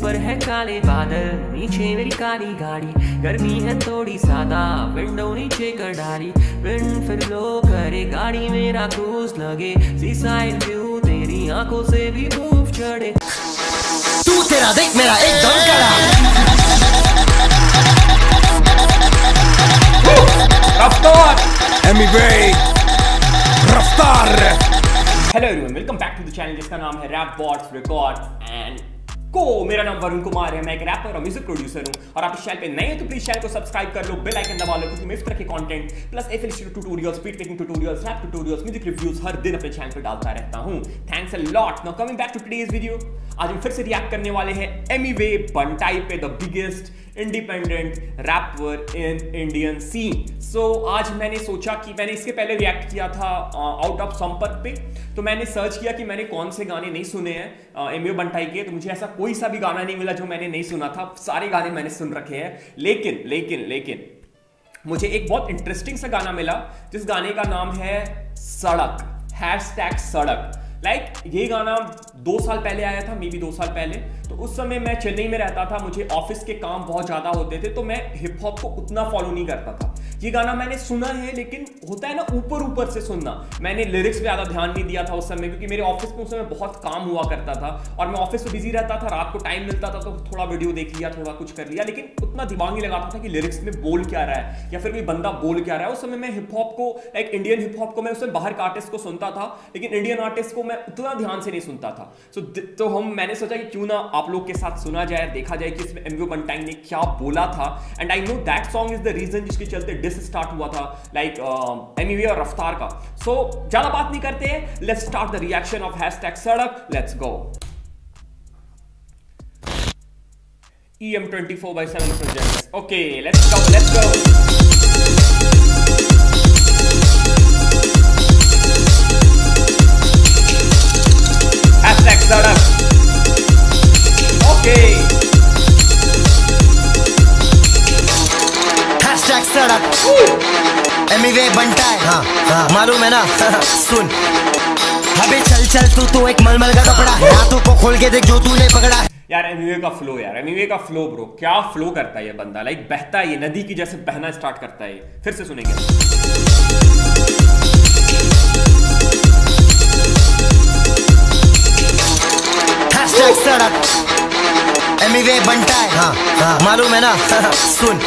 ऊपर है काले बादल, नीचे मेरी काली गाड़ी, गर्मी है थोड़ी सादा, विंडो नीचे कर डाली, विंड फिर लो करे गाड़ी मेरा क्रूज लगे, सी साइड व्यू तेरी आंखों से भी धूप चढ़े, तू तेरा देख मेरा एकदम कड़ा। रफ्तार रफ्तार। Hello everyone, welcome back to the channel जिसका नाम है रैप बॉट्स रिकॉर्ड्स एंड को। मेरा नाम वरुण कुमार है, मैं एक रैपर और म्यूजिक प्रोड्यूसर हूं और आप इस चैनल पे नए हो तो प्लीज चैनल को सब्सक्राइब कर लो, बेल आइकन दबा लो, क्योंकि मैं इस तरह के content plus affiliated tutorials, speed making tutorials, rap tutorials, music reviews हर दिन अपने चैनल पे डालता रहता हूं। Thanks a lot. Now coming back to today's video, आज हम फिर से रिएक्ट करने वाले हैं एमिवे बंटाई पे, the biggest independent rapper in Indian scene. So आज मैंने सोचा कि मैंने इसके पहले रिएक्ट किया था आउट ऑफ संपर्क पे, तो मैंने सर्च किया कि मैंने कौन से गाने नहीं सुने हैं एमिवे बंटाई के, तो मुझे ऐसा कोई सा भी गाना नहीं मिला जो मैंने नहीं सुना था। सारे गाने मैंने सुन रखे हैं, लेकिन मुझे एक बहुत इंटरेस्टिंग सा गाना मिला जिस गाने का नाम है सड़क, #सड़क। ये गाना 2 साल पहले आया था, मे बी 2 साल पहले। तो उस समय मैं चेन्नई में रहता था, मुझे ऑफिस के काम बहुत ज्यादा होते थे, तो मैं हिप हॉप को उतना फॉलो नहीं करता था। ये गाना मैंने सुना है, लेकिन होता है ना ऊपर से सुनना, मैंने लिरिक्स पे ज्यादा ध्यान नहीं दिया था उस समय, क्योंकि मेरे ऑफिस में उस समय बहुत काम हुआ करता था और मैं ऑफिस में बिजी रहता था। रात को टाइम मिलता था तो थोड़ा वीडियो देख लिया, थोड़ा कुछ कर लिया, लेकिन उतना दिमाग नहीं लगाता था कि लिरिक्स में बोल क्या रहा है या फिर कोई बंदा बोल क्या रहा है। उस समय मैं हिप हॉप को, इंडियन हिप हॉप को मैं उस समय बाहर के आर्टिस्ट को सुनता था, लेकिन इंडियन आर्टिस्ट को मैं उतना ध्यान से नहीं सुनता था। तो मैंने सोचा कि क्यों ना आप लोग के साथ सुना जाए, देखा जाए कि इसमें एमिवे बंटाई ने क्या बोला था। And I know that song is the reason जिसके चलते डिस स्टार्ट हुआ था एमिवे और रफ्तार का। सो ज्यादा बात नहीं करते हैं, let's start the reaction of #सड़क। Let's go. EM24/7 presents. Okay, let's go. #सड़क। Okay. सड़क एमिवे बंटाई, हाँ मालूम है ना। सुन अबे चल तू एक मलमल का कपड़ा है, हाथों को खोल के देख जो तूने पकड़ा है। यार एमिवे का फ्लो ब्रो, क्या फ्लो करता है ये बंदा। बहता है, ये नदी की जैसे बहना स्टार्ट करता है। फिर से सुनेंगे। सड़क एमिवे बंटाई, हाँ मालूम है ना। सुन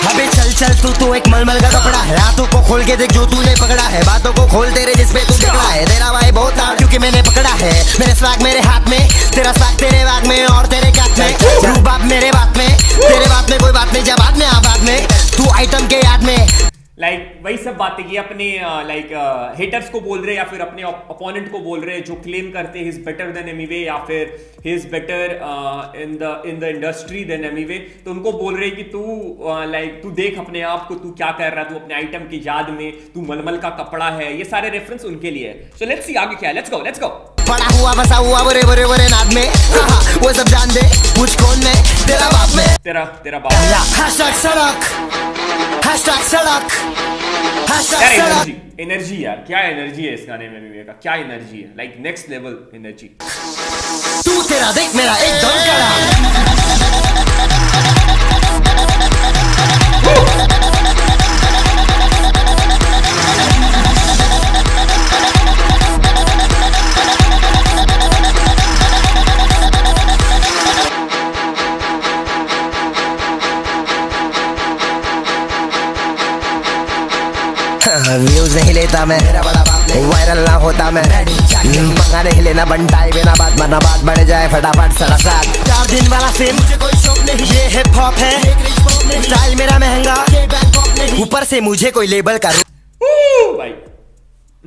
अबे चल तू एक मलमल का कपड़ा है, हाथों को खोल के देख जो तूने पकड़ा है, बातों को खोल तेरे जिसपे तू बिगड़ा है। तेरा भाई बहुत नाम क्योंकि मैंने पकड़ा है, मेरे स्वैग मेरे हाथ में, तेरा स्वैग तेरे बैग में और तेरे कैट में, रूबाब मेरे बात में, तेरे बात में कोई बात नहीं, जब बाद में आबाद में तू आइटम के याद में। वही सब बातें की अपने हेटर्स को बोल रहे या फिर अपने अपोनेंट को बोल रहे जो क्लेम करते हैं he is better than Emiway या फिर he is better in the industry than Emiway. तो उनको बोल रहे कि तू देख अपने आप को, तू क्या कर रहा है, तू अपने आइटम की याद में, तू मलमल का कपड़ा है। ये सारे रेफरेंस उनके लिए है। सो लेट्स सी आगे क्या है। Let's go. पड़ा हुआ बसा हुआ बरे नाद में, वो सब जान दे, पूछ कौन में, तेरा बाप में, तेरा बाप। सड़क एनर्जी यार, क्या एनर्जी है इस गाने में एमिवे का, क्या एनर्जी है। Next level energy. तू तेरा देख मेरा एकदम कड़ा। व्यूज नहीं लेता मैं, वायरल ना होता मैं, पंगा नहीं लेना बंटाई बिना बात, मरना बात बढ़ जाए फटाफट सड़क। 4 दिन वाला फिल्म, मुझे कोई शौक नहीं, ये हिप हॉप है, स्टाइल मेरा महंगा, ऊपर से मुझे कोई लेबल कर। भाई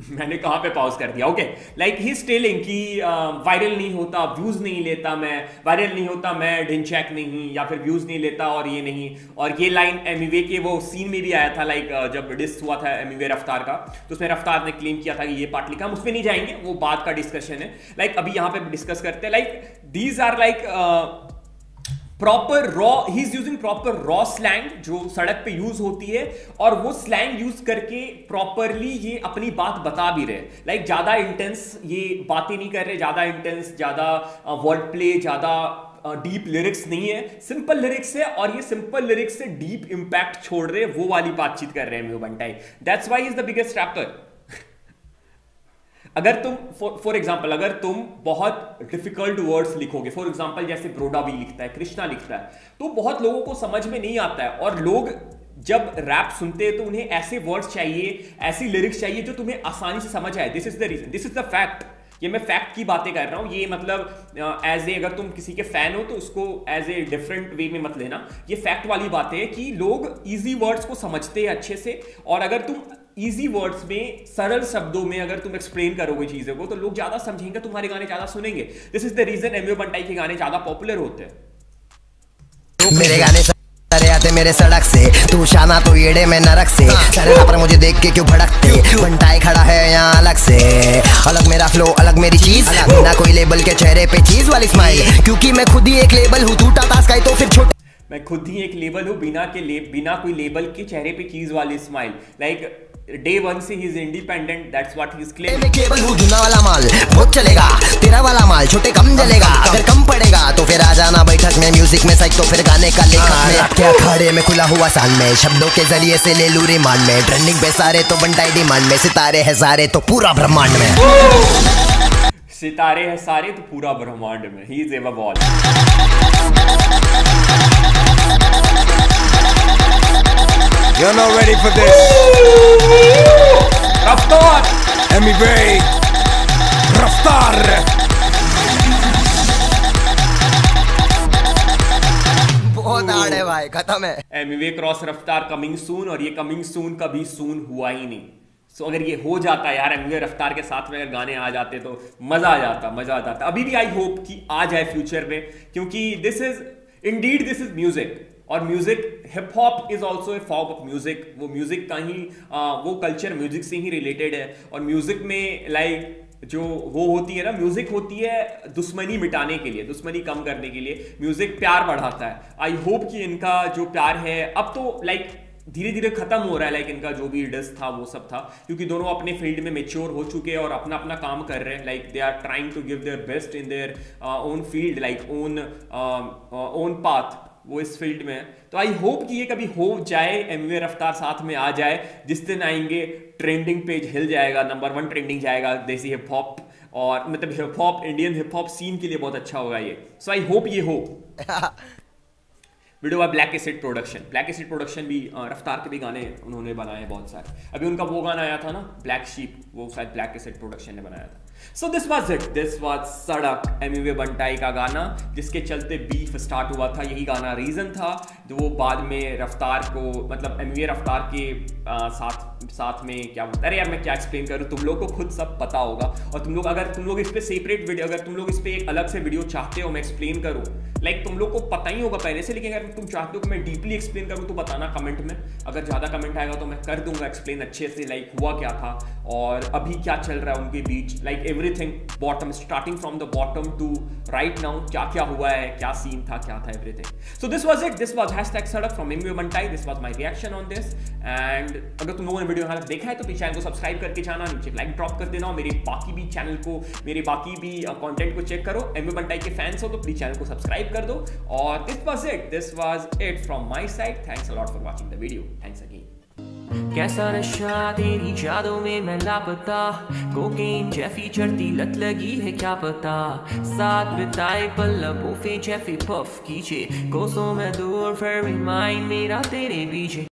मैंने कहां पे पॉज कर दिया। ओके, ही इज टेलिंग कि वायरल नहीं होता, व्यूज नहीं लेता मैं, वायरल नहीं होता मैं, ढिंचैक नहीं, या फिर व्यूज नहीं लेता और ये नहीं। और ये लाइन एमिवे के वो सीन में भी आया था, जब डिस हुआ था एमिवे रफ्तार का, तो उसमें रफ्तार ने क्लेम किया था कि ये पार्ट लिखा। हम उसमें नहीं जाएंगे, वो बात का डिस्कशन है। अभी यहां पे डिस्कस करते हैं। These are proper raw, he is using proper raw slang जो सड़क पे यूज होती है, और वो स्लैंग यूज करके प्रॉपरली ये अपनी बात बता भी रहे। ज्यादा इंटेंस ये बातें नहीं कर रहे, ज्यादा इंटेंस, ज्यादा वर्ड प्ले, ज्यादा डीप लिरिक्स नहीं है, सिंपल लिरिक्स है, और ये सिंपल लिरिक्स से डीप इंपैक्ट छोड़ रहे हैं, वो वाली बातचीत कर रहे हैं Emiway Bantai. That's why he is the biggest rapper. अगर तुम फॉर एग्जाम्पल अगर तुम बहुत डिफिकल्ट वर्ड्स लिखोगे, फॉर एग्जाम्पल जैसे ब्रोडा भी लिखता है, कृष्णा लिखता है, तो बहुत लोगों को समझ में नहीं आता है, और लोग जब रैप सुनते हैं तो उन्हें ऐसे वर्ड्स चाहिए, ऐसी लिरिक्स चाहिए जो तुम्हें आसानी से समझ आए। This is the reason, this is the fact. ये मैं फैक्ट की बातें कर रहा हूं, ये मतलब एज ए अगर तुम किसी के फैन हो तो उसको एज ए डिफरेंट वे में मत लेना। ये फैक्ट वाली बात है कि लोग इजी वर्ड्स को समझते हैं अच्छे से, और अगर तुम इजी वर्ड्स में, सरल शब्दों में अगर तुम एक्सप्लेन करोगे चीजों को, तो लोग ज्यादा समझेंगे, तुम्हारे गाने ज्यादा सुनेंगे। This is the reason Emiway Bantai के गाने ज्यादा पॉपुलर होते हैं। मेरे गाने सारे आते मेरे सड़क से, तू शाना तो येड़े में नरक से, सारे पर मुझे देख के क्यों भड़कते, बंटाई खड़ा है यहाँ अलग से, अलग मेरा फ्लो, अलग मेरी चीज, बिना कोई लेबल के चेहरे पे चीज वाली स्माइल, क्योंकि मैं खुद ही एक लेबल हूँ, टूटा था स्काई तो फिर छोटे, मैं खुद ही एक लेबल हूँ, बिना कोई लेबल के चेहरे पे चीज वाली स्माइल। लाइक डे वन से he is independent, that's what he is claiming. मैं केवल हूँ जुना वाला माल, बहुत चलेगा, तेरा वाला माल छोटे कम जलेगा, अगर कम पड़ेगा तो फिर आ जाना बैठक में, म्यूजिक में सच तो फिर गाने का लेखक में, क्या खड़े में खुला हुआ साल में, शब्दों के जरिए से ले लू रिमांड में, ट्रेंडिंग पे सारे तो बंटाई डिमांड में, सितारे हैं सारे तो पूरा ब्रह्मांड में, सितारे हैं सारे तो पूरा ब्रह्मांड में, he is ever all. You're not ready for this. रफ्तार MV रफ्तार। बहुत हार्ड है भाई, खत्म है। एमवे क्रॉस रफ्तार कमिंग सून, और ये कमिंग सून कभी सून हुआ ही नहीं। सो अगर ये हो जाता है यार, एमवे रफ्तार के साथ में अगर गाने आ जाते तो मजा आ जाता। अभी भी आई होप कि आ जाए फ्यूचर में, क्योंकि दिस इज म्यूजिक, और music hip hop is also a form of music. वो म्यूजिक का ही वो कल्चर म्यूजिक से ही रिलेटेड है, और म्यूजिक में लाइक जो वो होती है ना, म्यूजिक होती है दुश्मनी मिटाने के लिए, दुश्मनी कम करने के लिए, म्यूजिक प्यार बढ़ाता है। आई होप कि इनका जो प्यार है अब तो लाइक धीरे धीरे खत्म हो रहा है, लाइक इनका जो भी डस था वो सब था, क्योंकि दोनों अपने फील्ड में मेच्योर हो चुके हैं और अपना अपना काम कर रहे हैं। Like they are trying to give their best in their own field, like own path, वो इस फील्ड में है। तो आई होप कि ये कभी हो जाए, एमवे रफ्तार साथ में आ जाए, जिस दिन आएंगे ट्रेंडिंग पेज हिल जाएगा, नंबर 1 ट्रेंडिंग जाएगा देसी हिप हॉप, और मतलब hip hop, Indian hip hop scene के लिए बहुत अच्छा होगा ये। सो आई होप ये हो। वीडियो ब्लैक एसिड प्रोडक्शन भी रफ्तार के भी गाने उन्होंने बनाए बहुत सारे। अभी उनका वो गाना आया था ना ब्लैक शीप, वो शायद ब्लैक एसिड प्रोडक्शन ने बनाया था। सो this was it, this was सड़क, एमवे बंटाई का गाना, जिसके चलते बीफ स्टार्ट हुआ था। यही गाना रीजन था, जो वो बाद में रफ्तार को, मतलब एमवे रफ्तार के साथ में क्या बोलता है, अरे यार मैं क्या एक्सप्लेन करूँ, तुम लोग को खुद सब पता होगा। और तुम लोग अगर तुम लोग इस पे सेपरेट वीडियो, अगर तुम लोग इस पे एक अलग से वीडियो चाहते हो मैं एक्सप्लेन करूँ, लाइक तुम लोग को पता ही होगा पहले से, लेकिन अगर तुम चाहते हो कि मैं डीपली एक्सप्लेन करूँ तो बताना कमेंट में। अगर ज़्यादा कमेंट आएगा तो मैं कर दूंगा एक्सप्लेन अच्छे से, लाइक हुआ क्या था और अभी क्या चल रहा है उनके बीच, like everything bottom, starting from the bottom to right now, क्या क्या हुआ है, क्या सीन था, क्या था everything. So this was it, this was hashtag Sadak from Emiway Bantai, this was my reaction on this. And अगर तुम लोगों ने वीडियो यहाँ तक देखा है तो प्लीज चैनल को सब्सक्राइब करके जाना, नीचे लाइक ड्रॉप कर देना, और मेरे बाकी भी चैनल को, मेरे बाकी भी कंटेंट को चेक करो। एमवे बंटाई के फैंस हो तो प्लीज चैनल को सब्सक्राइब कर दो। और this was it from my side. Thanks a lot for watching the video, thanks again. कैसा नशा तेरी यादों में मैं लापता, कोकेन जैफी चढ़ती लत लगी है क्या पता, साथ बिताए पल लबों पे जैफी पफ कीजिए, कोसों में दूर फिर भी माइंड मेरा तेरे पीछे।